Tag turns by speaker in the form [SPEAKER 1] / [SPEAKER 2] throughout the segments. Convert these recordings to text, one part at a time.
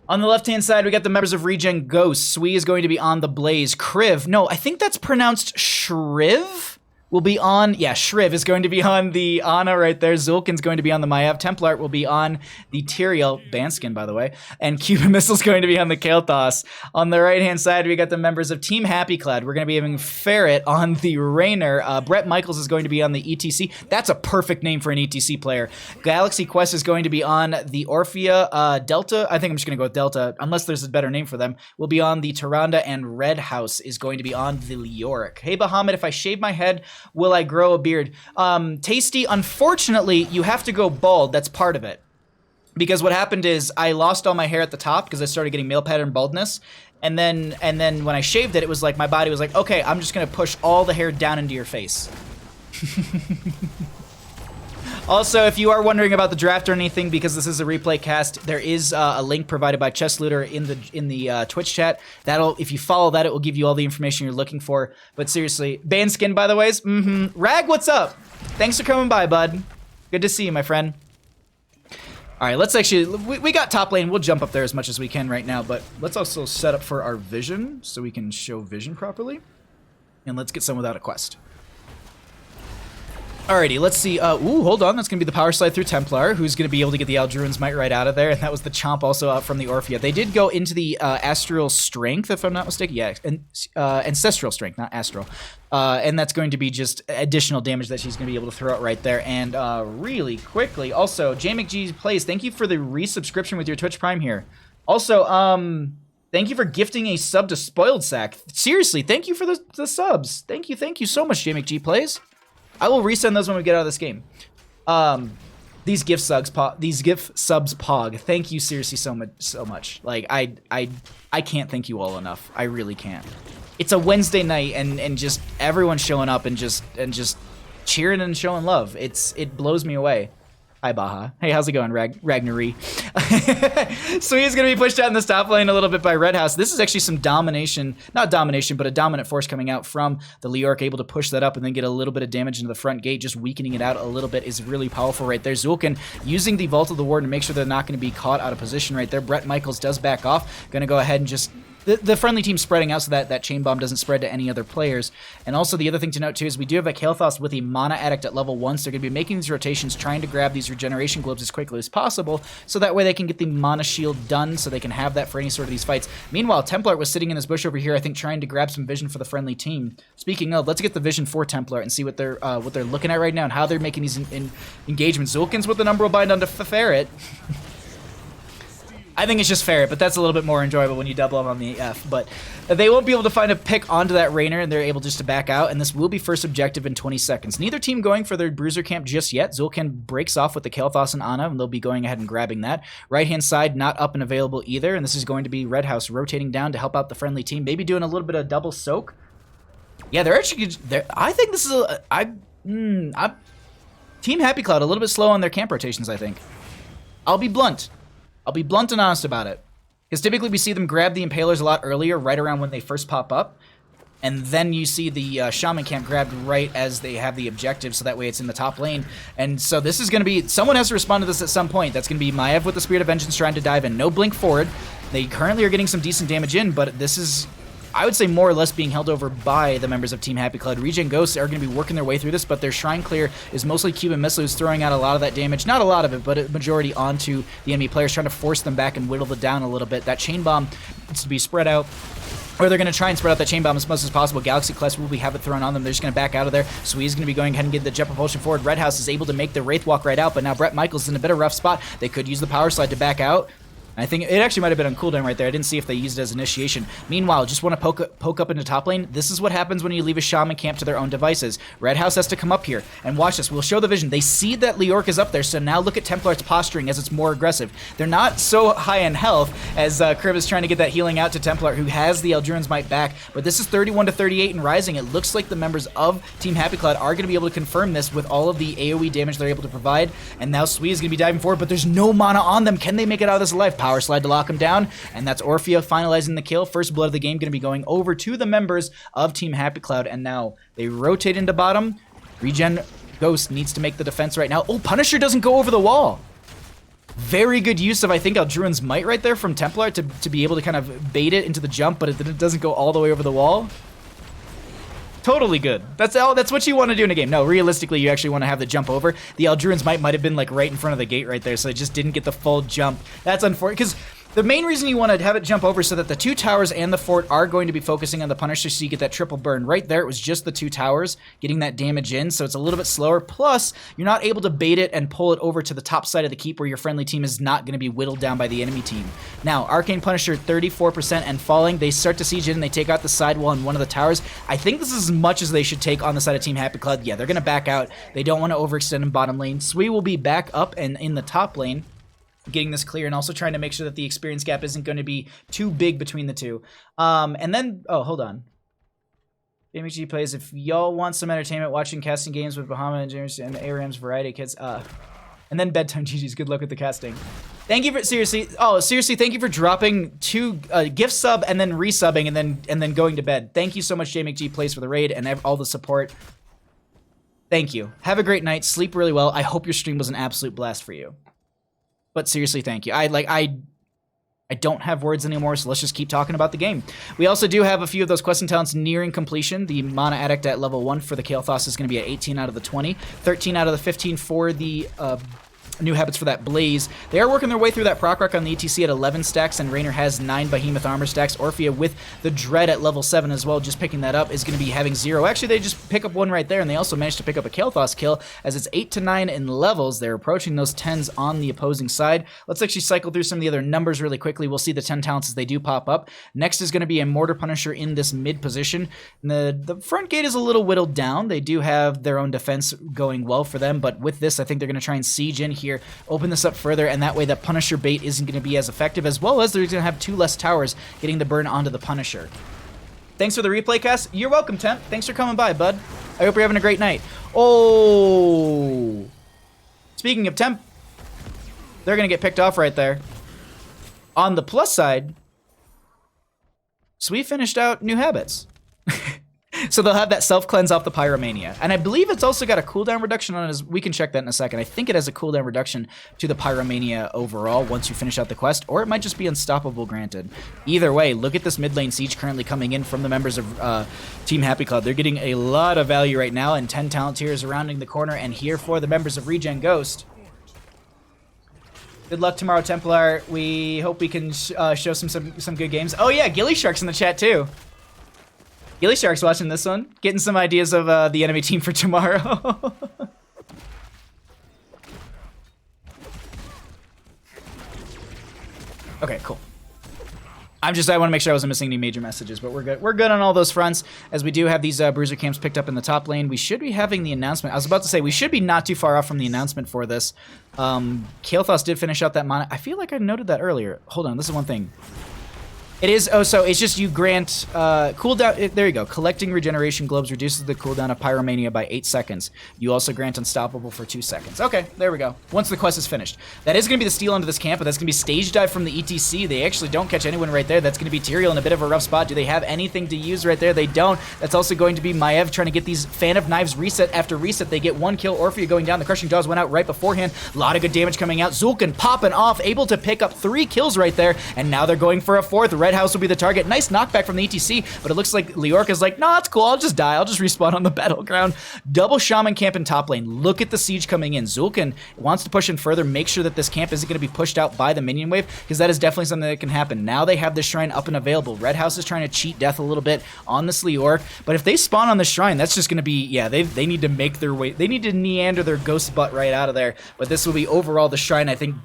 [SPEAKER 1] On the left-hand side, we got the members of ReGen Ghost. Sui is going to be on the Blaze. Kriv, no, I think that's pronounced Shriv, will be on, yeah, Shriv is going to be on the Ana right there. Zulkin's going to be on the Maiev. Templar will be on the Tyrael, Banskin, by the way. And Cuban Missile's going to be on the Kael'thas. On the right-hand side, we got the members of Team Happyclad. We're going to be having Ferret on the Raynor. Brett Michaels is going to be on the ETC. That's a perfect name for an ETC player. Galaxy Quest is going to be on the Orphea. Delta, I think I'm just going to go with Delta, unless there's a better name for them, will be on the Tyrande, and Red House is going to be on the Leoric. Hey, Bahamut, if I shave my head, will I grow a beard? Tasty, unfortunately, you have to go bald. That's part of it. Because what happened is I lost all my hair at the top because I started getting male pattern baldness. And then when I shaved it, it was like my body was like, okay, I'm just going to push all the hair down into your face. Also, if you are wondering about the draft or anything, because this is a replay cast, there is a link provided by Chess Looter in the Twitch chat. That'll, if you follow that, it will give you all the information you're looking for. But seriously, Banskin, by the way, Rag, what's up? Thanks for coming by, bud. Good to see you, my friend. All right, let's actually, we got top lane. We'll jump up there as much as we can right now, but let's also set up for our vision so we can show vision properly. And let's get some without a quest. Alrighty, let's see. Ooh, hold on. That's going to be the power slide through Templar, who's going to be able to get the Aldruin's Might right out of there. And that was the chomp also out from the Orphea. They did go into the Astral Strength, if I'm not mistaken. Yeah, Ancestral Strength, not Astral. And that's going to be just additional damage that she's going to be able to throw out right there. And really quickly, also, JMcG Plays, thank you for the resubscription with your Twitch Prime here. Also, thank you for gifting a sub to Spoiled Sack. Seriously, thank you for the subs. Thank you so much, JMcG Plays. I will resend those when we get out of this game. These gift subs, Pog. Thank you seriously so much. Like I can't thank you all enough. I really can't. It's a Wednesday night and just everyone showing up and just cheering and showing love. It blows me away. Hi, Baja. Hey, how's it going, Ragnari? So he's going to be pushed out in this top lane a little bit by Red House. This is actually some domination, not domination, but a dominant force coming out from the Leoric, able to push that up and then get a little bit of damage into the front gate. Just weakening it out a little bit is really powerful right there. Zulkin using the Vault of the Warden to make sure they're not going to be caught out of position right there. Brett Michaels does back off. Going to go ahead and just... The friendly team spreading out so that chain bomb doesn't spread to any other players. And also the other thing to note too is we do have a Kael'thas with a mana addict at level 1, so they're going to be making these rotations, trying to grab these regeneration globes as quickly as possible, so that way they can get the mana shield done, so they can have that for any sort of these fights. Meanwhile, Templar was sitting in this bush over here, I think trying to grab some vision for the friendly team. Speaking of, let's get the vision for Templar and see what they're looking at right now and how they're making these engagements. Zulkin's with the number bind onto Ferret. I think it's just Ferret, but that's a little bit more enjoyable when you double them on the F. But they won't be able to find a pick onto that Raynor, and they're able just to back out, and this will be first objective in 20 seconds. Neither team going for their Bruiser camp just yet. Zulkin breaks off with the Kael'thas and Ana, and they'll be going ahead and grabbing that. Right-hand side, not up and available either, and this is going to be Red House rotating down to help out the friendly team, maybe doing a little bit of double soak. Yeah, they're actually... I think this is Team Happy Cloud, a little bit slow on their camp rotations, I think. I'll be blunt and honest about it. Because typically we see them grab the Impalers a lot earlier, right around when they first pop up. And then you see the Shaman camp grabbed right as they have the objective, so that way it's in the top lane. And so this is going to be... Someone has to respond to this at some point. That's going to be Maiev with the Spirit of Vengeance trying to dive in. No blink forward. They currently are getting some decent damage in, but this is... I would say more or less being held over by the members of Team Happy Cloud. ReGen Ghosts are going to be working their way through this, but their Shrine Clear is mostly Cuban Missile, who's throwing out a lot of that damage. Not a lot of it, but a majority onto the enemy players, trying to force them back and whittle it down a little bit. That Chain Bomb needs to be spread out. Or they're going to try and spread out that Chain Bomb as much as possible. Galaxy Quest will have it thrown on them. They're just going to back out of there. Sui is going to be going ahead and get the Jet Propulsion forward. Red House is able to make the Wraith Walk right out, but now Brett Michaels is in a bit of a rough spot. They could use the Power Slide to back out. I think it actually might have been on cooldown right there. I didn't see if they used it as initiation. Meanwhile, just want to poke up into top lane. This is what happens when you leave a Shaman camp to their own devices. Red House has to come up here and watch this. We'll show the vision. They see that Leoric is up there, so now look at Templar's posturing as it's more aggressive. They're not so high in health as Kriv is trying to get that healing out to Templar, who has the Eldruin's Might back. But this is 31 to 38 and rising. It looks like the members of Team Happy Cloud are going to be able to confirm this with all of the AoE damage they're able to provide. And now Sui is going to be diving forward, but there's no mana on them. Can they make it out of this alive? Power Slide to lock him down, and that's Orphea finalizing the kill. First blood of the game going to be going over to the members of Team Happy Cloud, and now they rotate into bottom. ReGen Ghost needs to make the defense right now. Oh, Punisher doesn't go over the wall. Very good use of, I think, Aldruin's Might right there from Templar to be able to kind of bait it into the jump, but it doesn't go all the way over the wall. Totally good. That's what you want to do in a game. No, realistically, you actually want to have the jump over. The Aldruin's Might have been like right in front of the gate right there, so it just didn't get the full jump. That's unfortunate, because the main reason you want to have it jump over so that the 2 towers and the fort are going to be focusing on the Punisher, so you get that triple burn. Right there, it was just the 2 towers getting that damage in, so it's a little bit slower. Plus, you're not able to bait it and pull it over to the top side of the keep where your friendly team is not going to be whittled down by the enemy team. Now, Arcane Punisher 34% and falling. They start to siege in, they take out the sidewall on one of the towers. I think this is as much as they should take on the side of Team Happy Cloud. Yeah, they're going to back out. They don't want to overextend in bottom lane. Sui will be back up and in the top lane, getting this clear and also trying to make sure that the experience gap isn't going to be too big between the two. And then, oh, hold on. JMG plays, if y'all want some entertainment, watching casting games with Bahama and James and ARAM's variety kids. And then bedtime GG's, good luck with the casting. Thank you for, seriously, thank you for dropping 2 gift sub and then resubbing and then going to bed. Thank you so much, JMG plays, for the raid and all the support. Thank you. Have a great night. Sleep really well. I hope your stream was an absolute blast for you. But seriously, thank you. I don't have words anymore, so let's just keep talking about the game. We also do have a few of those questing talents nearing completion. The Mana Addict at level 1 for the Kael'thas is going to be at 18 out of the 20. 13 out of the 15 for the new habits for that Blaze. They are working their way through that proc rock on the ETC at 11 stacks, and Raynor has 9 Behemoth armor stacks. Orphea with the Dread at level 7 as well, just picking that up, is going to be having 0. Actually, they just pick up 1 right there, and they also managed to pick up a Kael'thas kill, as it's 8 to 9 in levels. They're approaching those 10s on the opposing side. Let's actually cycle through some of the other numbers really quickly. We'll see the 10 talents as they do pop up. Next is going to be a Mortar Punisher in this mid position. The front gate is a little whittled down. They do have their own defense going well for them, but with this, I think they're going to try and siege in here, open this up further, and that way the Punisher bait isn't going to be as effective, as well as they're going to have 2 less towers getting the burn onto the Punisher. Thanks for the replay cast. You're welcome, Temp. Thanks for coming by, bud. I hope you're having a great night. Oh! Speaking of Temp, they're going to get picked off right there. On the plus side, Sui finished out new habits. So they'll have that self-cleanse off the Pyromania. And I believe it's also got a cooldown reduction on it. We can check that in a second. I think it has a cooldown reduction to the Pyromania overall once you finish out the quest, or it might just be unstoppable, granted. Either way, look at this mid lane siege currently coming in from the members of Team Happy Cloud. They're getting a lot of value right now, and 10 talent tiers surrounding the corner, and here for the members of ReGen Ghost. Good luck tomorrow, Templar. We hope we can show some good games. Oh yeah, Gilly Shark's in the chat too. Gilly Shark's watching this one, getting some ideas of the enemy team for tomorrow. Okay, cool. I want to make sure I wasn't missing any major messages, but we're good. We're good on all those fronts, as we do have these bruiser camps picked up in the top lane. We should be having the announcement. I was about to say, we should be not too far off from the announcement for this. Kael'thas did finish out that mana. I feel like I noted that earlier. Hold on, this is one thing. It is, oh, so it's just you grant cooldown, there you go. Collecting regeneration globes reduces the cooldown of Pyromania by 8 seconds. You also grant unstoppable for 2 seconds. Okay, there we go. Once the quest is finished. That is going to be the steal onto this camp, but that's going to be stage dive from the ETC. They actually don't catch anyone right there. That's going to be Tyrael in a bit of a rough spot. Do they have anything to use right there? They don't. That's also going to be Maiev trying to get these Fan of Knives reset after reset. They get 1 kill. Orphea going down. The Crushing Jaws went out right beforehand. A lot of good damage coming out. Zul'Jin popping off, able to pick up 3 kills right there, and now they're going for a 4th. Red House will be the target. Nice knockback from the ETC, but it looks like Leorca's like, nah, it's cool, I'll just die. I'll just respawn on the battleground. Double Shaman camp in top lane. Look at the siege coming in. Zul'Jin wants to push in further, make sure that this camp isn't going to be pushed out by the minion wave, because that is definitely something that can happen. Now they have the shrine up and available. Red House is trying to cheat death a little bit on this Leorc, but if they spawn on the shrine, that's just going to be, yeah, they need to make their way, they need to neander their ghost butt right out of there, but this will be overall the shrine. I think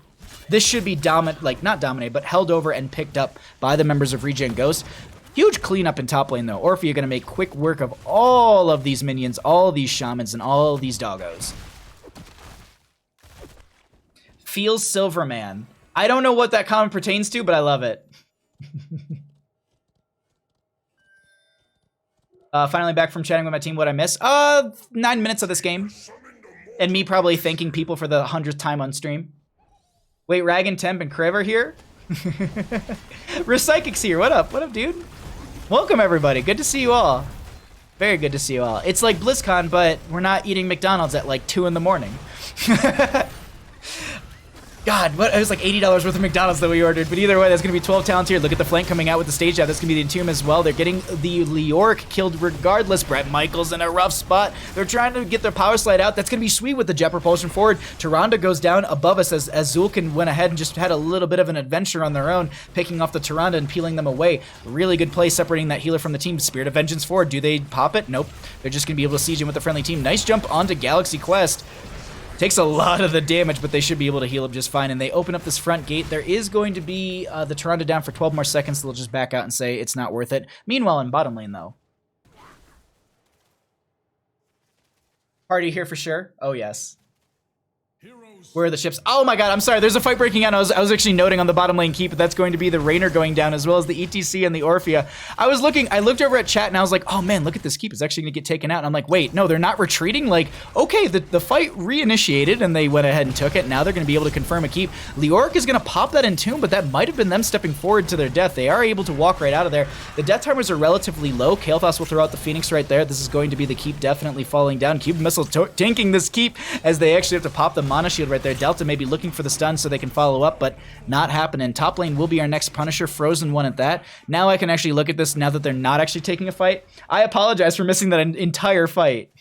[SPEAKER 1] this should be not dominated, but held over and picked up by the members of ReGen Ghost. Huge cleanup in top lane, though. Orphea going to make quick work of all of these minions, all these shamans, and all these doggos. Feels Silverman. I don't know what that comment pertains to, but I love it. Finally back from chatting with my team. What I miss? 9 minutes of this game. And me probably thanking people for the 100th time on stream. Wait, Rag and Temp and Kriv here? Recycic's here. What up? What up, dude? Welcome, everybody. Good to see you all. Very good to see you all. It's like BlizzCon, but we're not eating McDonald's at like 2 in the morning. God, what? It was like $80 worth of McDonald's that we ordered. But either way, that's going to be 12 talents here. Look at the flank coming out with the stage jab. That's going to be the Entomb as well. They're getting the Leoric killed regardless. Brett Michaels in a rough spot. They're trying to get their power slide out. That's going to be sweet with the jet propulsion forward. Tyrande goes down above us as Zulkin went ahead and just had a little bit of an adventure on their own, picking off the Tyrande and peeling them away. Really good play separating that healer from the team. Spirit of Vengeance forward. Do they pop it? Nope. They're just going to be able to siege in with the friendly team. Nice jump onto Galaxy Quest. Takes a lot of the damage, but they should be able to heal up just fine. And they open up this front gate. There is going to be the Tyrande down for 12 more seconds. They'll just back out and say it's not worth it. Meanwhile, in bottom lane, though. Party here for sure? Oh, yes. Where are the ships? Oh my god, I'm sorry. There's a fight breaking out. I was actually noting on the bottom lane keep, but that's going to be the Raynor going down as well as the ETC and the Orphea. I looked over at chat and I was like, oh man, look at this keep. It's actually going to get taken out. And I'm like, wait, no, they're not retreating? Like, okay, the fight reinitiated and they went ahead and took it. Now they're going to be able to confirm a keep. Leoric is going to pop that Entomb, but that might have been them stepping forward to their death. They are able to walk right out of there. The death timers are relatively low. Kael'thas will throw out the Phoenix right there. This is going to be the keep definitely falling down. Cube Missile tanking this keep as they actually have to pop the Mana Shield right there. Delta maybe looking for the stun so they can follow up, but not happening. Top lane will be our next Punisher, Frozen one at that. Now I can actually look at this now that they're not actually taking a fight. I apologize for missing that entire fight.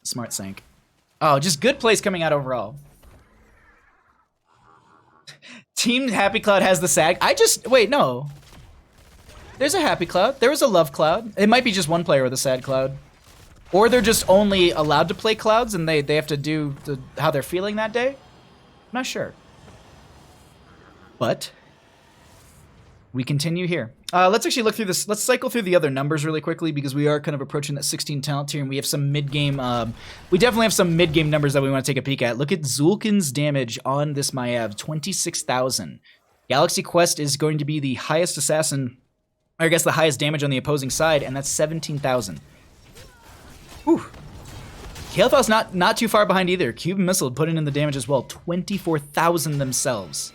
[SPEAKER 1] Smart sync. Oh, just good plays coming out overall. Team Happy Cloud has the sag. Wait, no. There's a Happy Cloud. There was a Love Cloud. It might be just one player with a sad cloud. Or they're just only allowed to play clouds and they have to do how they're feeling that day? I'm not sure. But we continue here. Let's actually look through this. Let's cycle through the other numbers really quickly because we are kind of approaching that 16 talent tier and we have some mid-game, we definitely have some mid-game numbers that we want to take a peek at. Look at Zulkin's damage on this Maiev, 26,000. Galaxy Quest is going to be the highest assassin, or I guess the highest damage on the opposing side, and that's 17,000. Whew. Kael'thas not too far behind either. Cube Missile putting in the damage as well. 24,000 themselves.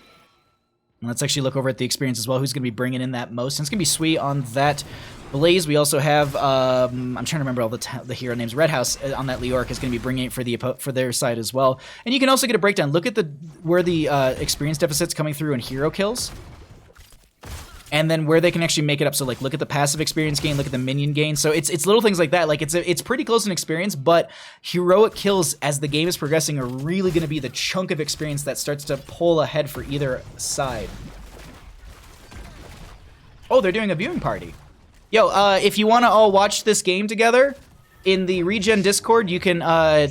[SPEAKER 1] And let's actually look over at the experience as well. Who's going to be bringing in that most? And it's going to be sweet on that Blaze. We also have, I'm trying to remember all the hero names. Red House on that Leoric is going to be bringing it for their side as well. And you can also get a breakdown. Look at where the experience deficit's coming through in hero kills. And then where they can actually make it up. So like, look at the passive experience gain, look at the minion gain. So it's little things like that. Like it's pretty close in experience, but heroic kills as the game is progressing are really going to be the chunk of experience that starts to pull ahead for either side. Oh, they're doing a viewing party. Yo, if you want to all watch this game together in the ReGen Discord, you can,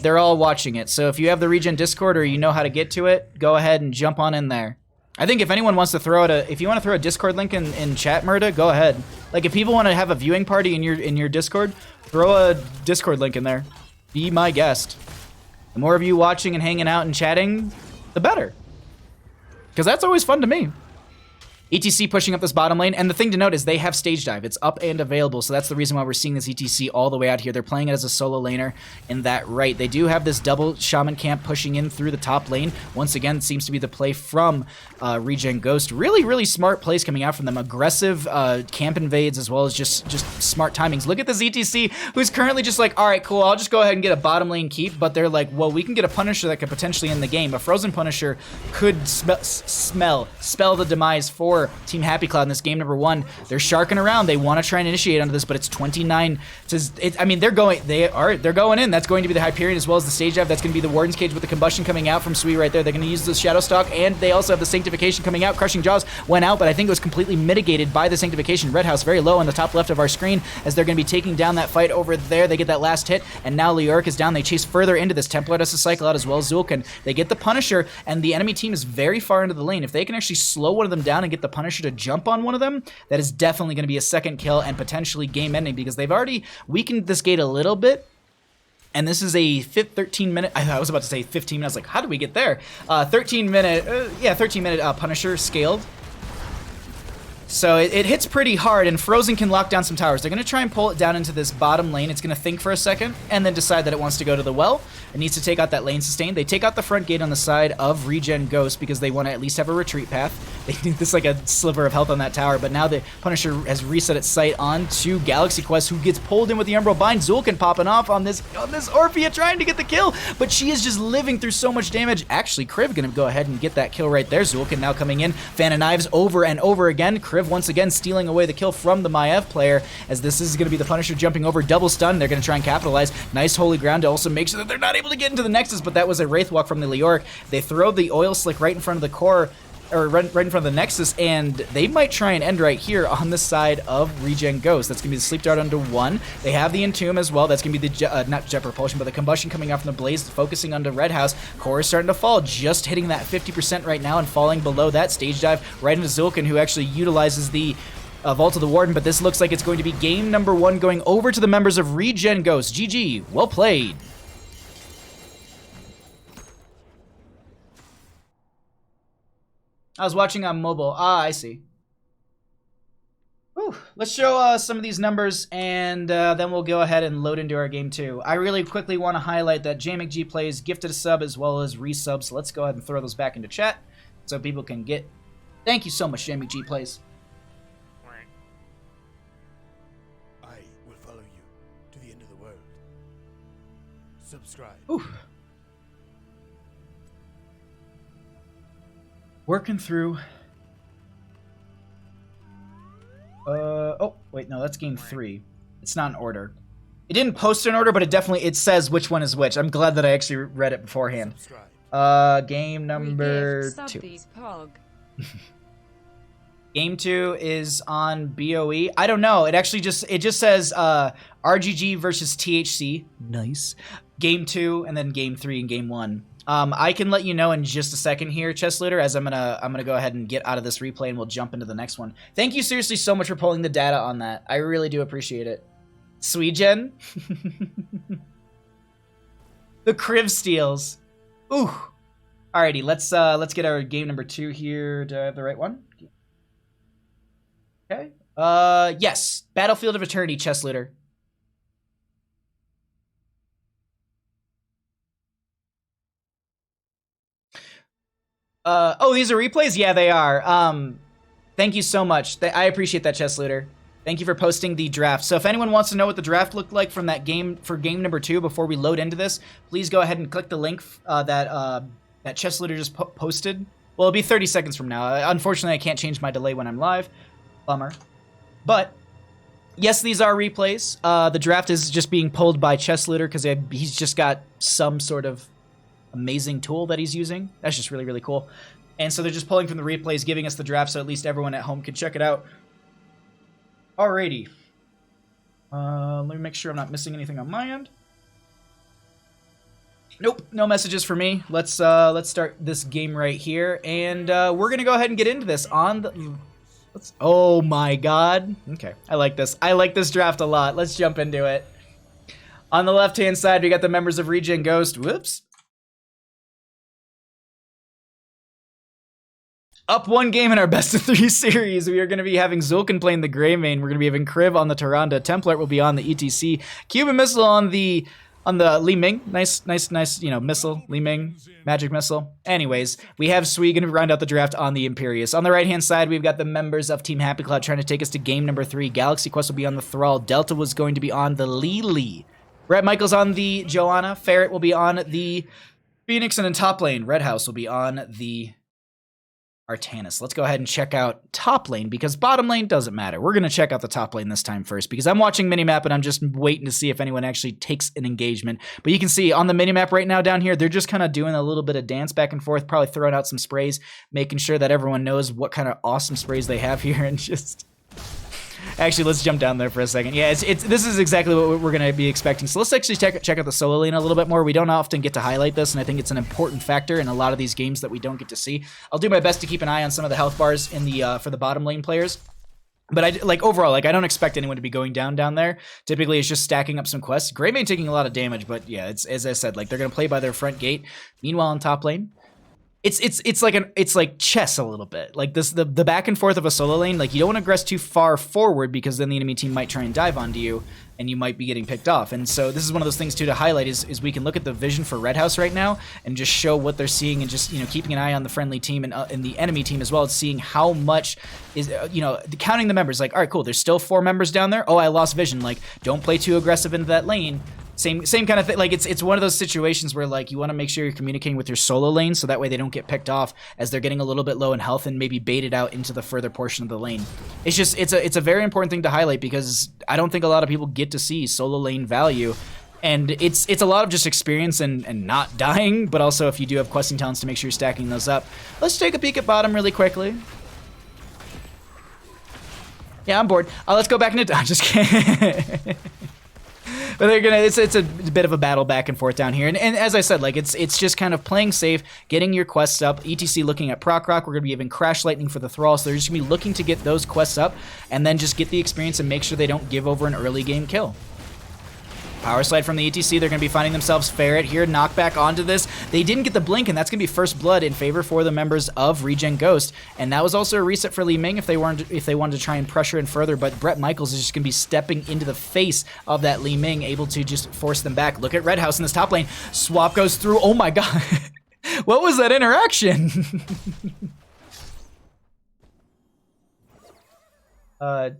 [SPEAKER 1] they're all watching it. So if you have the ReGen Discord or you know how to get to it, go ahead and jump on in there. I think if anyone wants to throw out if you want to throw a Discord link in chat, Murda, go ahead. Like if people want to have a viewing party in your Discord, throw a Discord link in there. Be my guest. The more of you watching and hanging out and chatting, the better. Because that's always fun to me. ETC pushing up this bottom lane, and the thing to note is they have stage dive. It's up and available, so that's the reason why we're seeing this ETC all the way out here. They're playing it as a solo laner in that right. They do have this double shaman camp pushing in through the top lane. Once again, it seems to be the play from ReGen Ghost. Really, really smart plays coming out from them. Aggressive camp invades as well as just smart timings. Look at this ETC who's currently just like, all right, cool, I'll just go ahead and get a bottom lane keep, but they're like, well, we can get a Punisher that could potentially end the game. A Frozen Punisher could spell the demise for Team Happy Cloud in this game number 1. They're sharking around. They want to try and initiate onto this, but it's 29. I mean, they're going in. That's going to be the Hyperion as well as the stage dive. That's going to be the Warden's Cage with the combustion coming out from Sui right there. They're going to use the Shadow Stalk, and they also have the Sanctification coming out. Crushing Jaws went out, but I think it was completely mitigated by the Sanctification. Red House very low on the top left of our screen as they're going to be taking down that fight over there. They get that last hit, and now Leoric is down. They chase further into this. Templar does a cycle out as well as Zulkin. They get the Punisher, and the enemy team is very far into the lane. If they can actually slow one of them down and get the Punisher to jump on one of them, that is definitely going to be a second kill and potentially game ending because they've already weakened this gate a little bit. And this is a 13 minute, I was about to say 15 minutes, like how did we get there? 13 minute Punisher scaled. So it hits pretty hard, and Frozen can lock down some towers. They're going to try and pull it down into this bottom lane. It's going to think for a second, and then decide that it wants to go to the well. It needs to take out that lane sustain. They take out the front gate on the side of ReGen Ghost because they want to at least have a retreat path. They think this is like a sliver of health on that tower, but now the Punisher has reset its sight onto Galaxy Quest, who gets pulled in with the Umbral Bind. Zul'Kan popping off on this Orphea trying to get the kill, but she is just living through so much damage. Actually, Kriv going to go ahead and get that kill right there. Zul'Kan now coming in. Fan of Knives over and over again. Kriv once again stealing away the kill from the Maiev player, as this is going to be the Punisher jumping over, double stun. They're going to try and capitalize. Nice holy ground to also make sure that they're not able to get into the Nexus, but that was a Wraith Walk from the Leoric. They throw the Oil Slick right in front of the core, or right in front of the Nexus, and they might try and end right here on the side of ReGen Ghost. That's going to be the Sleep Dart onto 1. They have the Entomb as well. That's going to be the, not Jet Propulsion, but the Combustion coming out from the Blaze, focusing onto Red House. Core is starting to fall, just hitting that 50% right now and falling below that. Stage Dive right into Zul'Kan, who actually utilizes the Vault of the Warden, but this looks like it's going to be game number 1 going over to the members of ReGen Ghost. GG, well played. I was watching on mobile. Ah, I see. Whew. Let's show some of these numbers, and then we'll go ahead and load into our game 2. I really quickly want to highlight that JMcG Plays gifted a sub as well as resubs. So let's go ahead and throw those back into chat so people can get. Thank you so much, JMcG Plays.
[SPEAKER 2] I will follow you to the end of the world. Subscribe.
[SPEAKER 1] Ooh. Working through. Oh, wait, no, that's game 3. It's not in order. It didn't post in order, but it says which one is which. I'm glad that I actually read it beforehand. Game number 2. Game 2 is on BOE. I don't know. It actually just says RGG versus THC. Nice. Game 2 and then game 3 and game 1. I can let you know in just a second here, Chess Looter, as I'm gonna go ahead and get out of this replay and we'll jump into the next one. Thank you seriously so much for pulling the data on that. I really do appreciate it. Sweegen. The Kriv steals. Ooh. Alrighty, let's get our game number 2 here. Do I have the right one? Okay. Yes. Battlefield of Eternity, Chess Looter. Oh, these are replays? Yeah, they are. Thank you so much. I appreciate that, Chess Looter. Thank you for posting the draft. So if anyone wants to know what the draft looked like from that game for game number 2 before we load into this, please go ahead and click the link that Chess Looter just posted. Well, it'll be 30 seconds from now. Unfortunately, I can't change my delay when I'm live. Bummer. But yes, these are replays. The draft is just being pulled by Chess Looter because he's just got some sort of amazing tool that he's using. That's just really, really cool. And so they're just pulling from the replays, giving us the draft so at least everyone at home can check it out. Alrighty. Let me make sure I'm not missing anything on my end. Nope, no messages for me. Let's start this game right here, and we're gonna go ahead and get into this on the. Oh my God. Okay, I like this. I like this draft a lot. Let's jump into it. On the left-hand side, we got the members of ReGen Ghost. Whoops. Up 1 game in our best of 3 series. We are going to be having Zul'Kan playing the Grey Mane. We're going to be having Kriv on the Tyrande. Template will be on the ETC. Cuban Missile on the Li Ming. Nice, you know, missile. Li Ming. Magic Missile. Anyways, we have Sui going to round out the draft on the Imperius. On the right-hand side, we've got the members of Team Happy Cloud trying to take us to game number 3. Galaxy Quest will be on the Thrall. Delta was going to be on the Lili. Brett Michaels on the Joanna. Ferret will be on the Phoenix. And in top lane, Red House will be on the Artanis. Let's go ahead and check out top lane because bottom lane doesn't matter. We're going to check out the top lane this time first because I'm watching minimap and I'm just waiting to see if anyone actually takes an engagement. But you can see on the minimap right now down here, they're just kind of doing a little bit of dance back and forth, probably throwing out some sprays, making sure that everyone knows what kind of awesome sprays they have here and just... Actually, let's jump down there for a second. Yeah, this is exactly what we're going to be expecting. So let's actually check out the solo lane a little bit more. We don't often get to highlight this, and I think it's an important factor in a lot of these games that we don't get to see. I'll do my best to keep an eye on some of the health bars in the for the bottom lane players. But overall, I don't expect anyone to be going down there. Typically, it's just stacking up some quests. Grey Mane taking a lot of damage, but yeah, it's as I said, they're going to play by their front gate. Meanwhile, in top lane, it's like chess a little bit. Like this, the back and forth of a solo lane. Like you don't want to aggress too far forward because then the enemy team might try and dive onto you, and you might be getting picked off. And so this is one of those things too to highlight is we can look at the vision for Red House right now and just show what they're seeing, and just keeping an eye on the friendly team and the enemy team as well as seeing how much is counting the members. Like, all right, cool. There's still 4 members down there. Oh, I lost vision. Like, don't play too aggressive into that lane. Same kind of thing. Like it's one of those situations where like you want to make sure you're communicating with your solo lane so that way they don't get picked off as they're getting a little bit low in health and maybe baited out into the further portion of the lane. It's a very important thing to highlight because I don't think a lot of people get to see solo lane value. And it's a lot of just experience and not dying, but also if you do have questing talents to make sure you're stacking those up. Let's take a peek at bottom really quickly. Yeah, I'm bored. Let's go back into... I'm just kidding. But they're gonna. It's a bit of a battle back and forth down here, and as I said, like it's just kind of playing safe, getting your quests up. ETC looking at Proc Rock. We're gonna be giving Crash Lightning for the Thrall, so they're just gonna be looking to get those quests up, and then just get the experience and make sure they don't give over an early game kill. Power slide from the ETC. They're going to be finding themselves Ferret here. Knockback onto this. They didn't get the blink, and that's going to be first blood in favor for the members of ReGen Ghost. And that was also a reset for Li Ming if they wanted to try and pressure in further. But Brett Michaels is just going to be stepping into the face of that Li Ming, able to just force them back. Look at Red House in this top lane. Swap goes through. Oh my god. What was that interaction?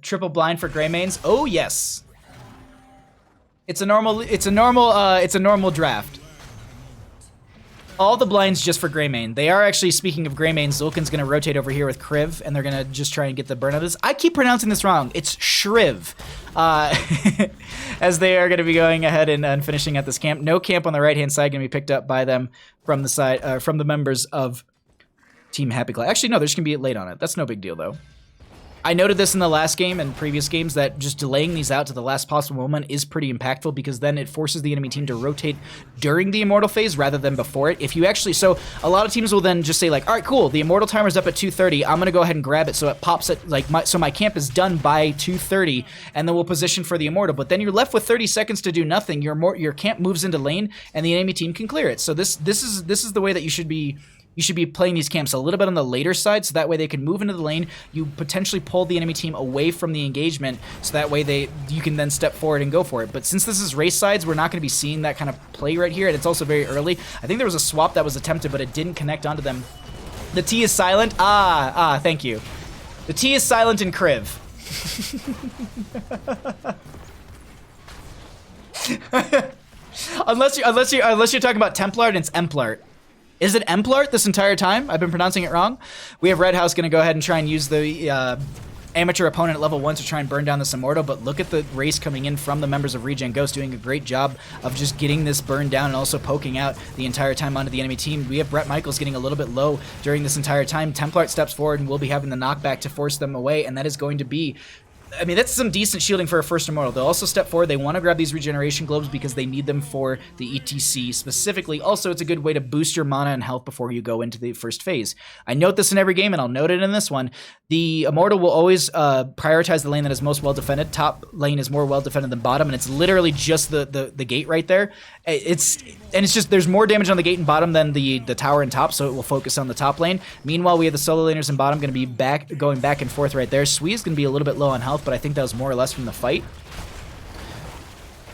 [SPEAKER 1] Triple blind for Greymanes. Oh yes. It's a normal draft. All the blinds just for Greymane. They are actually, speaking of Greymane, Zulkin's going to rotate over here with Kriv, and they're going to just try and get the burn out of this. I keep pronouncing this wrong. It's Shriv. As they are going to be going ahead and finishing at this camp. No camp on the right-hand side going to be picked up by them from the side, from the members of Team Happy Claw. Actually, no, they're just going to be late on it. That's no big deal, though. I noted this in the last game and previous games that just delaying these out to the last possible moment is pretty impactful because then it forces the enemy team to rotate during the Immortal phase rather than before it. If you actually, so a lot of teams will then just say like, all right, cool, the Immortal timer's up at 2:30. I'm gonna go ahead and grab it so it pops at like my camp is done by 2:30, and then we'll position for the Immortal. But then you're left with 30 seconds to do nothing. Your camp moves into lane, and the enemy team can clear it. So this is the way that you should be. You should be playing these camps a little bit on the later side, so that way they can move into the lane. You potentially pull the enemy team away from the engagement, so that way you can then step forward and go for it. But since this is race sides, we're not going to be seeing that kind of play right here, and it's also very early. I think there was a swap that was attempted, but it didn't connect onto them. The T is silent. Thank you. The T is silent in Kriv. unless you're talking about Templart, and it's Emplart. Is it Emplart this entire time? I've been pronouncing it wrong. We have Red House going to go ahead and try and use the amateur opponent at level 1 to try and burn down this Immortal, but look at the race coming in from the members of ReGen Ghost doing a great job of just getting this burn down and also poking out the entire time onto the enemy team. We have Brett Michaels getting a little bit low during this entire time. Templart steps forward and will be having the knockback to force them away, and that is going to be... I mean, that's some decent shielding for a first Immortal. They'll also step forward. They want to grab these regeneration globes because they need them for the ETC specifically. Also, it's a good way to boost your mana and health before you go into the first phase. I note this in every game, and I'll note it in this one. The Immortal will always prioritize the lane that is most well defended. Top lane is more well defended than bottom, and it's literally just the gate right there. It's just there's more damage on the gate and bottom than the tower and top, so it will focus on the top lane. Meanwhile, we have the solo laners in bottom going to be going back and forth right there. Sui is going to be a little bit low on health, but I think that was more or less from the fight.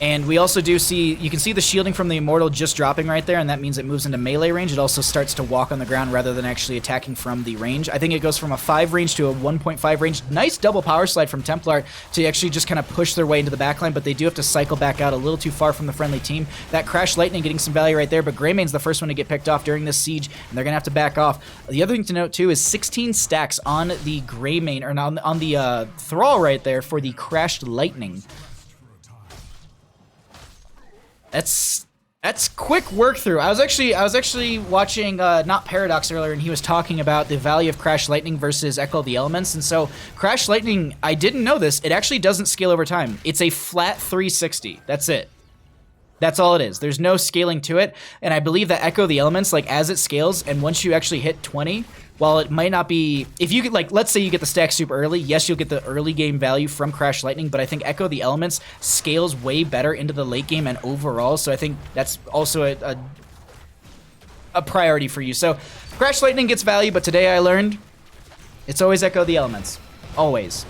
[SPEAKER 1] And we also do see, you can see the shielding from the Immortal just dropping right there, and that means it moves into melee range. It also starts to walk on the ground rather than actually attacking from the range. I think it goes from a 5 range to a 1.5 range. Nice double power slide from Templar to actually just kind of push their way into the backline, but they do have to cycle back out a little too far from the friendly team. That Crash Lightning getting some value right there, but Greymane's the first one to get picked off during this siege, and they're going to have to back off. The other thing to note, too, is 16 stacks on the Greymane, or on the Thrall right there for the Crashed Lightning. That's quick work through. I was actually watching Not Paradox earlier, and he was talking about the value of Crash Lightning versus Echo of the Elements. And so Crash Lightning, I didn't know this, it actually doesn't scale over time. It's a flat 360. That's it. That's all it is. There's no scaling to it. And I believe that Echo of the Elements, like as it scales, and once you actually hit 20, while it might not be, if you get, like, let's say you get the stack super early, yes, you'll get the early game value from Crash Lightning, but I think Echo of the Elements scales way better into the late game and overall, so I think that's also a priority for you. So Crash Lightning gets value, but today I learned it's always Echo the Elements. Always.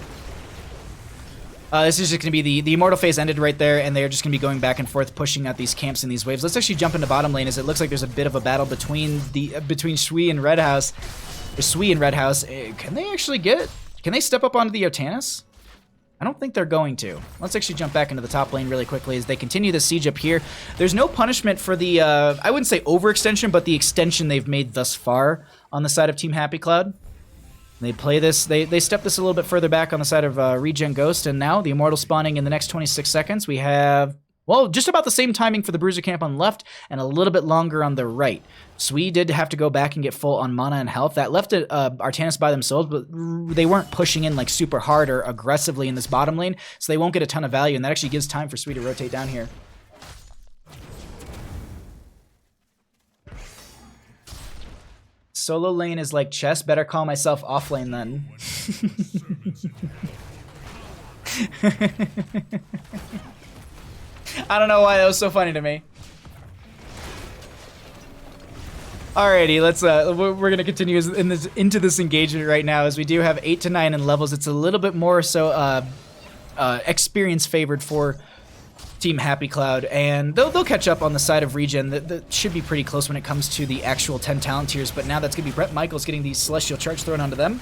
[SPEAKER 1] This is just going to be the Immortal phase ended right there, and they're just going to be going back and forth, pushing out these camps and these waves. Let's actually jump into bottom lane, as it looks like there's a bit of a battle between Sui and Red House. Sui and Red House. Can they actually get it? Can they step up onto the Yotanis? I don't think they're going to. Let's actually jump back into the top lane really quickly as they continue the siege up here. There's no punishment for the, I wouldn't say overextension, but the extension they've made thus far on the side of Team Happy Cloud. They play this, they step this a little bit further back on the side of ReGen Ghost, and now the Immortal spawning in the next 26 seconds. We have, well, just about the same timing for the Bruiser camp on the left and a little bit longer on the right. Sui did have to go back and get full on mana and health. That left Artanis by themselves, but they weren't pushing in like super hard or aggressively in this bottom lane, so they won't get a ton of value, and that actually gives time for Sui to rotate down here. Solo lane is like chess. Better call myself off lane then. I don't know why that was so funny to me. Alrighty, let's we're gonna continue into this engagement right now, as we do have 8 to 9 in levels. It's a little bit more so experience favored for Team Happy Cloud, and they'll catch up on the side of ReGen. That should be pretty close when it comes to the actual 10 talent tiers, but now that's gonna be Brett Michaels getting the Celestial Charge thrown onto them.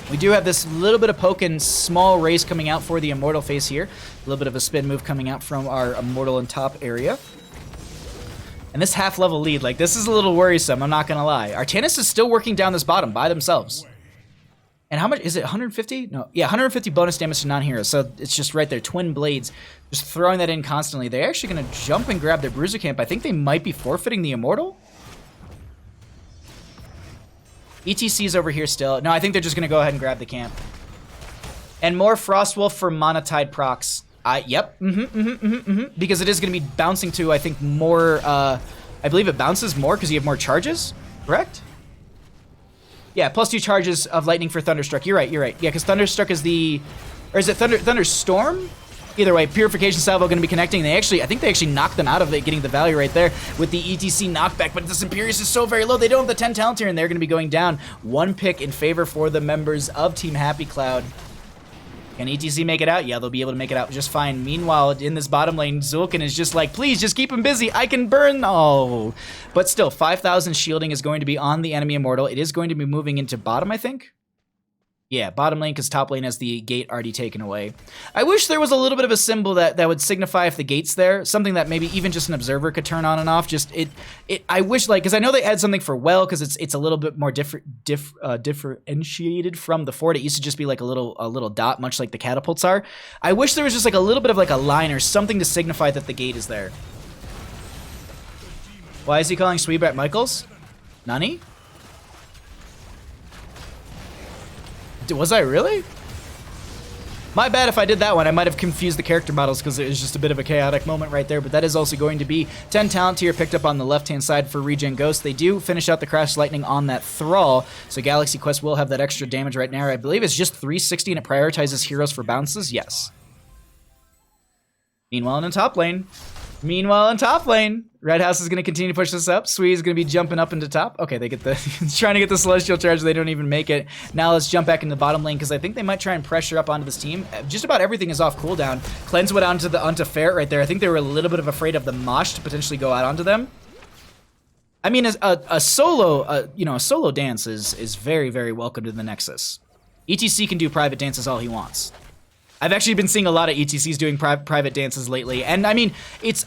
[SPEAKER 1] We do have this little bit of poke and small raise coming out for the Immortal phase here. A little bit of a spin move coming out from our Immortal and top area. And this half-level lead, like, this is a little worrisome, I'm not gonna lie. Artanis is still working down this bottom by themselves. And how much is it? 150? No, yeah, 150 bonus damage to non-heroes. So it's just right there, twin blades, just throwing that in constantly. They're actually gonna jump and grab their Bruiser camp. I think they might be forfeiting the Immortal. ETC's over here still. No, I think they're just gonna go ahead and grab the camp. And more Frostwolf for Monotide procs. Yep, because it is gonna be bouncing to, I think, more, I believe it bounces more because you have more charges, correct? Yeah, +2 charges of lightning for Thunderstruck. You're right. Yeah, because Thunderstruck is the... Or is it Thunderstorm? Either way, Purification Salvo going to be connecting. I think they actually knocked them out of it, getting the value right there with the ETC knockback. But this Imperius is so very low. They don't have the 10 talent here, and they're going to be going down. One pick in favor for the members of Team Happy Cloud. Can ETC make it out? Yeah, they'll be able to make it out just fine. Meanwhile, in this bottom lane, Zulkin is just like, please, just keep him busy. I can burn. Oh. But still, 5,000 shielding is going to be on the enemy Immortal. It is going to be moving into bottom, I think. Yeah, bottom lane, because top lane has the gate already taken away. I wish there was a little bit of a symbol that would signify if the gate's there. Something that maybe even just an observer could turn on and off. Just I wish, like, because I know they add something for well, because it's a little bit more differentiated from the fort. It used to just be like a little dot, much like the catapults are. I wish there was just like a little bit of like a line or something to signify that the gate is there. Why is he calling Sweet Brett Michaels? Nani? Was I really? My bad if I did that one. I might have confused the character models because it was just a bit of a chaotic moment right there, but that is also going to be 10 talent tier picked up on the left-hand side for ReGen Ghost. They do finish out the Crash Lightning on that Thrall, so Galaxy Quest will have that extra damage right now. I believe it's just 360 and it prioritizes heroes for bounces. Yes. Meanwhile, in the top lane, Red House is going to continue to push this up. Sui is going to be jumping up into top. Okay, they get the trying to get the Celestial Charge. They don't even make it. Now let's jump back into the bottom lane because I think they might try and pressure up onto this team. Just about everything is off cooldown. Cleanse went onto Ferret right there. I think they were a little bit of afraid of the Mosh to potentially go out onto them. I mean, a solo dance is very, very welcome to the Nexus. ETC can do private dances all he wants. I've actually been seeing a lot of ETCs doing private dances lately, and I mean,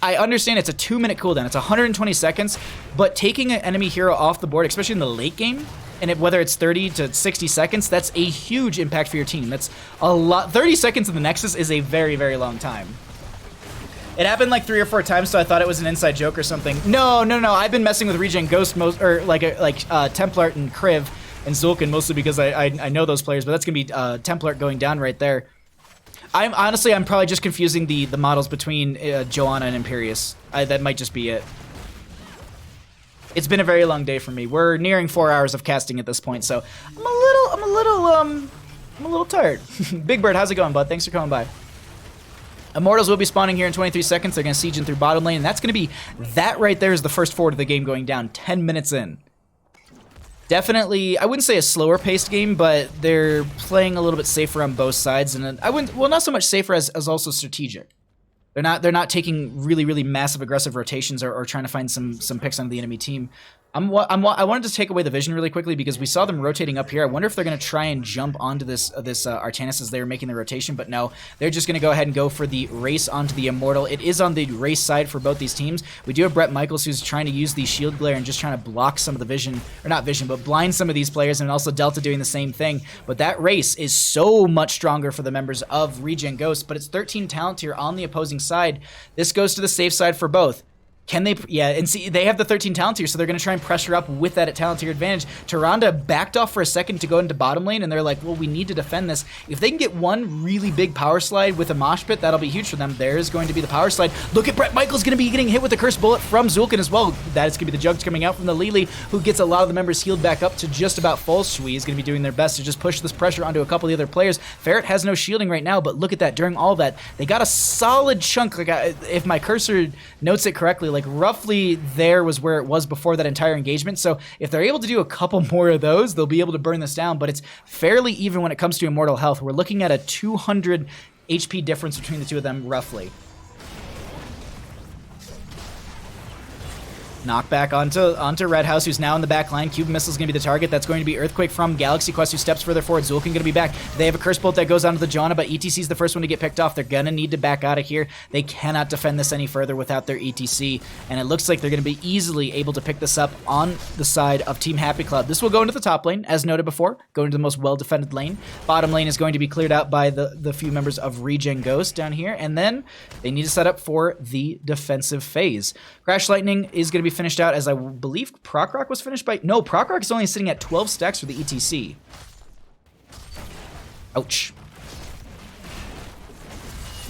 [SPEAKER 1] I understand it's a 2-minute cooldown, it's 120 seconds, but taking an enemy hero off the board, especially in the late game, and whether it's 30 to 60 seconds, that's a huge impact for your team. That's a lot. 30 seconds in the Nexus is a very, very long time. It happened like 3 or 4 times, so I thought it was an inside joke or something. No. I've been messing with ReGen Ghost Templart and Kriv and Zulkin mostly because I know those players, but that's gonna be Templart going down right there. I'm probably just confusing the models between Joanna and Imperius. That might just be it. It's been a very long day for me. We're nearing 4 hours of casting at this point, so I'm a little tired. Big Bird, how's it going, bud? Thanks for coming by. Immortals will be spawning here in 23 seconds. They're going to siege in through bottom lane, and that's going to be, that right there is the first forward of the game going down 10 minutes in. Definitely, I wouldn't say a slower paced game, but they're playing a little bit safer on both sides, and I wouldn't, well, not so much safer as also strategic. They're not taking really massive aggressive rotations or trying to find some picks on the enemy team. I wanted to take away the vision really quickly because we saw them rotating up here. I wonder if they're going to try and jump onto this Artanis as they were making the rotation, but no, they're just going to go ahead and go for the race onto the Immortal. It is on the race side for both these teams. We do have Brett Michaels who's trying to use the shield glare and just trying to block some of the vision, or not vision, but blind some of these players, and also Delta doing the same thing. But that race is so much stronger for the members of ReGen Ghost, but it's 13 talent here on the opposing side. This goes to the safe side for both. Can they? Yeah, and see, they have the 13 talent tier, so they're going to try and pressure up with that talent tier advantage. Tyrande backed off for a second to go into bottom lane, and they're like, well, we need to defend this. If they can get one really big power slide with a mosh pit, that'll be huge for them. There's going to be the power slide. Look at Brett Michaels going to be getting hit with a cursed bullet from Zulkin as well. That is going to be the jugs coming out from the Lily, who gets a lot of the members healed back up to just about full. Shui is going to be doing their best to just push this pressure onto a couple of the other players. Ferret has no shielding right now, but look at that. During all of that, they got a solid chunk. Like, if my cursor notes it correctly, like roughly there was where it was before that entire engagement. So if they're able to do a couple more of those, they'll be able to burn this down, but it's fairly even when it comes to Immortal health. We're looking at a 200 HP difference between the two of them, roughly. Knockback onto Red House, who's now in the back line. Cube Missile's going to be the target. That's going to be Earthquake from Galaxy Quest, who steps further forward. Zulkin going to be back. They have a Curse Bolt that goes onto the Janna, but ETC's the first one to get picked off. They're going to need to back out of here. They cannot defend this any further without their ETC, and it looks like they're going to be easily able to pick this up on the side of Team Happy Cloud. This will go into the top lane, as noted before, go into the most well-defended lane. Bottom lane is going to be cleared out by the few members of ReGen Ghost down here, and then they need to set up for the defensive phase. Crash Lightning is going to be finished out, as I believe Proc Rock was finished by... No, Proc Rock is only sitting at 12 stacks for the ETC. Ouch.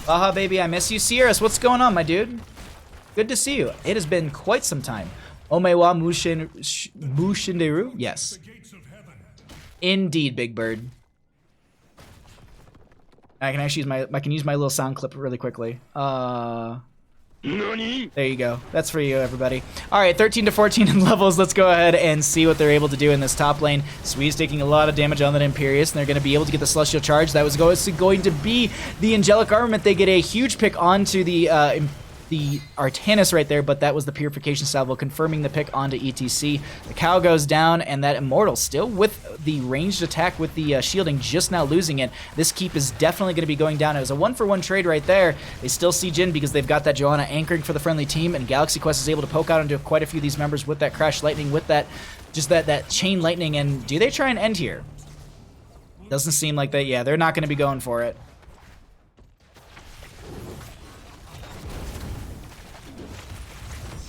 [SPEAKER 1] Baja, baby, I miss you. Sierras, what's going on, my dude? Good to see you. It has been quite some time. Omewa Mushinderu? Yes. Indeed, Big Bird. I can actually use my little sound clip really quickly. There you go. That's for you, everybody. All right, 13 to 14 in levels. Let's go ahead and see what they're able to do in this top lane. Swede's taking a lot of damage on that Imperius, and they're going to be able to get the Celestial Charge. That was going to be the Angelic Armament. They get a huge pick onto the Artanis right there, but that was the Purification Salvo confirming the pick onto ETC. The cow goes down, and that Immortal still with the ranged attack with the shielding, just now losing it. This keep is definitely going to be going down. It was a 1-for-1 trade right there. They still siege in because they've got that Johanna anchoring for the friendly team, and Galaxy Quest is able to poke out into quite a few of these members with that Crash Lightning, with that just that chain lightning. And do they try and end here? Doesn't seem like that. Yeah, they're not going to be going for it.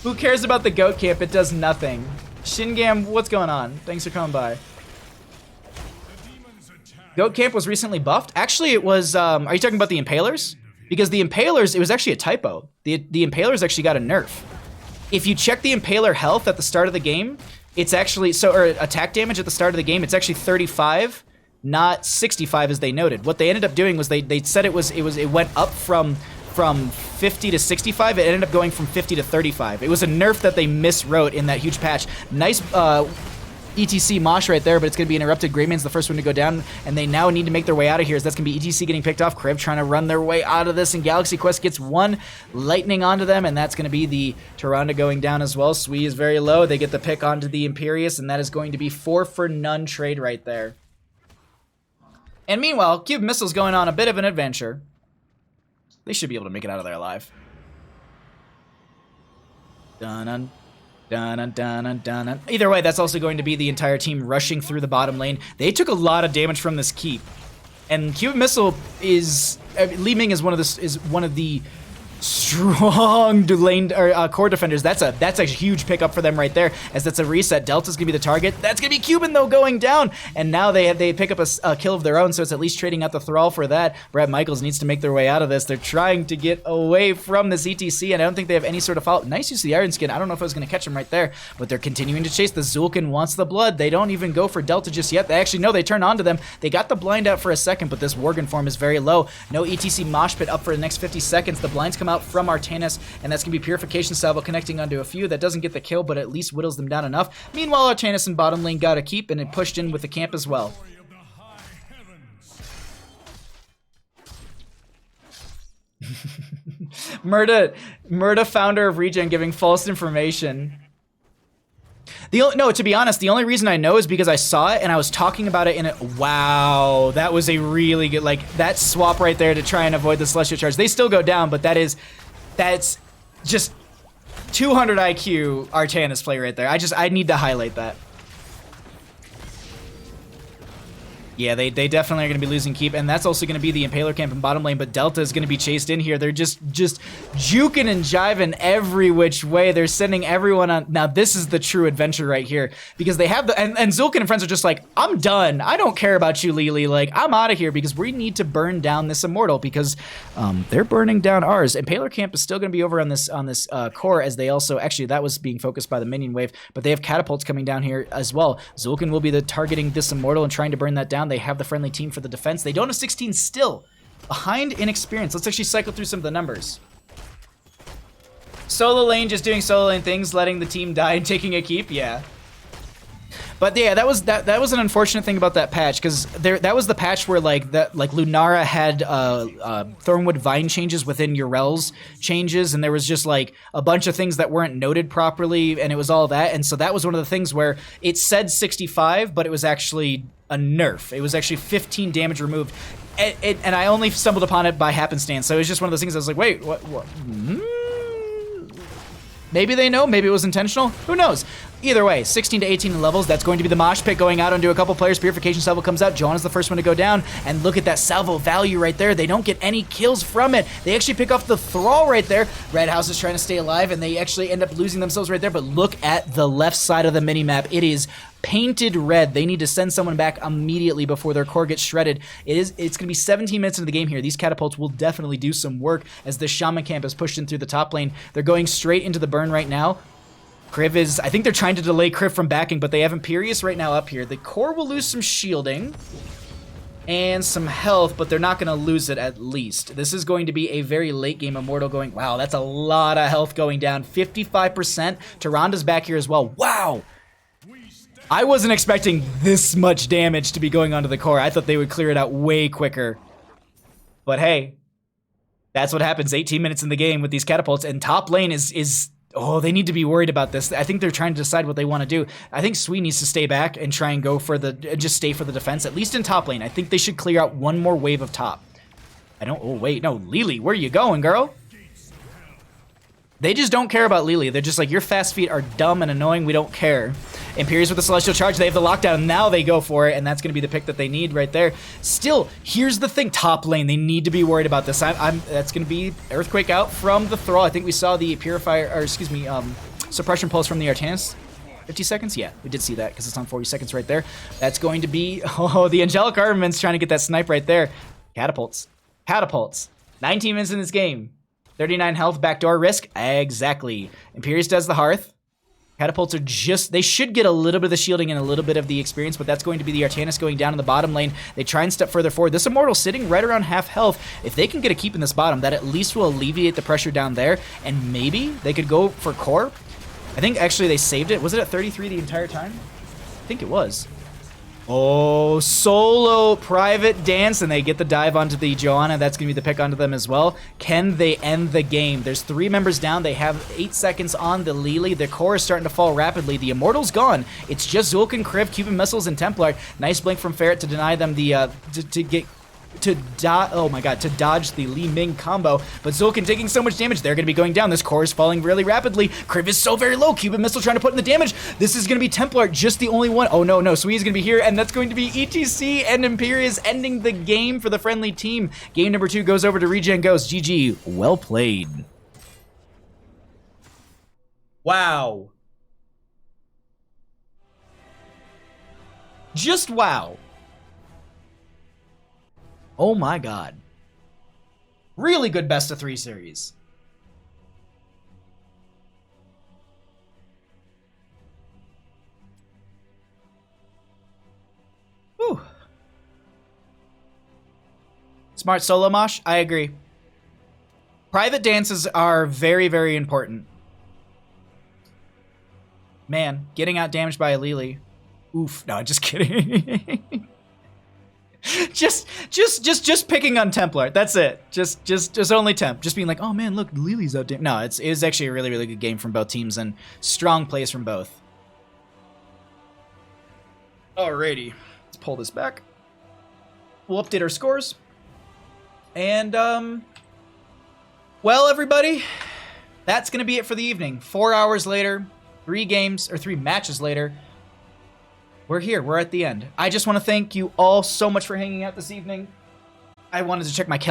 [SPEAKER 1] Who cares about the goat camp? It does nothing. Shingam, what's going on? Thanks for coming by. Goat camp was recently buffed. Actually, it was, are you talking about the Impalers? Because the Impalers, it was actually a typo. The Impalers actually got a nerf. If you check the Impaler health at the start of the game, it's actually, or attack damage at the start of the game, it's actually 35, not 65 as they noted. What they ended up doing was they said it went up from 50 to 65, it ended up going from 50 to 35. It was a nerf that they miswrote in that huge patch. Nice ETC mosh right there, but it's going to be interrupted. Greyman's the first one to go down, and they now need to make their way out of here. That's going to be ETC getting picked off. Crib trying to run their way out of this, and Galaxy Quest gets one lightning onto them, and that's going to be the Tyrande going down as well. Sui is very low. They get the pick onto the Imperius, and that is going to be 4-for-none trade right there. And meanwhile, Cube Missile's going on a bit of an adventure. They should be able to make it out of there alive. Dun-dun, dun-dun, dun-dun, dun-dun. Either way, that's also going to be the entire team rushing through the bottom lane. They took a lot of damage from this keep. And Cube Missile is... Li Ming is one of the strong lane or core defenders. That's a huge pickup for them right there, as that's a reset. Delta's gonna be the target. That's gonna be Cuban though going down, and now they pick up a kill of their own, so it's at least trading out the thrall for that. Brad Michaels needs to make their way out of this. They're trying to get away from this ETC, and I don't think they have any sort of follow. Nice use of the Iron Skin. I don't know if I was gonna catch him right there, but they're continuing to chase. The Zulkin wants the blood. They don't even go for Delta just yet. They actually, no, they turn onto them. They got the blind out for a second, but this Worgen form is very low. No ETC mosh pit up for the next 50 seconds. The blinds come out from Artanis, and that's going to be Purification Salvo connecting onto a few. That doesn't get the kill, but at least whittles them down enough. Meanwhile, Artanis in bottom lane got a keep, and it pushed in with the camp as well. Murda, founder of ReGen, giving false information. No, to be honest, the only reason I know is because I saw it and I was talking about it in it. Wow, that was a really good, like, that swap right there to try and avoid the Celestial Charge. They still go down, but that's just 200 IQ Artanis play right there. I need to highlight that. Yeah, they definitely are going to be losing keep, and that's also going to be the Impaler camp in bottom lane, but Delta is going to be chased in here. They're just juking and jiving every which way. They're sending everyone on. Now, this is the true adventure right here, because they have the, and Zulkin and friends are just like, I'm done. I don't care about you, Lily. Like, I'm out of here, because we need to burn down this Immortal, because they're burning down ours. Impaler camp is still going to be over on this core, as they also, actually, that was being focused by the minion wave, but they have catapults coming down here as well. Zulkin will be the targeting this Immortal and trying to burn that down. They have the friendly team for the defense. They don't have 16 still. Behind in experience. Let's actually cycle through some of the numbers. Solo lane just doing solo lane things, letting the team die and taking a keep. Yeah. But yeah, that was an unfortunate thing about that patch, because that was the patch where like Lunara had Thornwood Vine changes within Urel's changes, and there was just like a bunch of things that weren't noted properly, and it was all that. And so that was one of the things where it said 65, but it was actually a nerf. It was actually 15 damage removed, and I only stumbled upon it by happenstance. So it was just one of those things I was like, wait, what? Maybe they know, maybe it was intentional, who knows? Either way, 16 to 18 levels, that's going to be the mosh pit going out onto a couple players. Purification Salvo comes out, Joanna's the first one to go down, and look at that salvo value right there. They don't get any kills from it. They actually pick off the thrall right there. Red House is trying to stay alive, and they actually end up losing themselves right there, but look at the left side of the minimap. It is painted red. They need to send someone back immediately before their core gets shredded. It's going to be 17 minutes into the game here. These catapults will definitely do some work as the Shaman camp is pushed in through the top lane. They're going straight into the burn right now. Kriv is, I think they're trying to delay Kriv from backing, but they have Imperius right now up here. The core will lose some shielding and some health, but they're not going to lose it at least. This is going to be a very late game Immortal going, wow, that's a lot of health going down. 55%. Tyranda's back here as well. Wow. I wasn't expecting this much damage to be going onto the core. I thought they would clear it out way quicker. But hey, that's what happens 18 minutes in the game with these catapults, and top lane is oh, they need to be worried about this. I think they're trying to decide what they want to do. I think Sui needs to stay back and try and go for just stay for the defense, at least in top lane. I think they should clear out one more wave of top. Oh wait, no, Lily, where are you going, girl? They just don't care about Lily. They're just like, your fast feet are dumb and annoying, we don't care. Imperius with the Celestial Charge, they have the lockdown, now they go for it, and that's gonna be the pick that they need right there. Still, here's the thing, top lane, they need to be worried about this. That's gonna be Earthquake out from the Thrall. I think we saw the Purifier, or excuse me, Suppression Pulse from the Artanis. 50 seconds? Yeah, we did see that, because it's on 40 seconds right there. That's going to be, oh, the Angelic Armament's trying to get that snipe right there. Catapults. Catapults. 19 minutes in this game. 39 health, backdoor risk. Exactly. Imperius does the Hearth. Catapults are just, they should get a little bit of the shielding and a little bit of the experience, but that's going to be the Artanis going down in the bottom lane. They try and step further forward. This Immortal sitting right around half health. If they can get a keep in this bottom, that at least will alleviate the pressure down there, and maybe they could go for core. I think actually they saved it. Was it at 33 the entire time? I think it was. Oh, solo private dance, and they get the dive onto the Joanna. That's going to be the pick onto them as well. Can they end the game? There's 3 members down. They have 8 seconds on the Lily. The core is starting to fall rapidly. The Immortal's gone. It's just Zulkin, Kriv, Cuban Missiles, and Templar. Nice blink from Ferret to deny them the, to dodge the Li Ming combo, but Zulkin taking so much damage. They're going to be going down. This core is falling really rapidly. Kriv is so very low. Cuban Missile trying to put in the damage. This is going to be Templar, just the only one. Oh no, Sui is going to be here, and that's going to be ETC and Imperius ending the game for the friendly team. Game number 2 goes over to ReGen Ghost. GG, well played. Wow. Just wow. Oh my god. Really good best of 3 series. Whew. Smart solo mosh? I agree. Private dances are very, very important. Man, getting out damaged by a Lily. Oof. No, just kidding. just picking on Templar. That's it. Just only Temp. Just being like, oh man, look, Lily's out. No, it was actually a really, really good game from both teams and strong plays from both. Alrighty, let's pull this back. We'll update our scores. And well, everybody, that's gonna be it for the evening. 4 hours later, 3 matches later. We're here. We're at the end. I just want to thank you all so much for hanging out this evening. I wanted to check my calendar.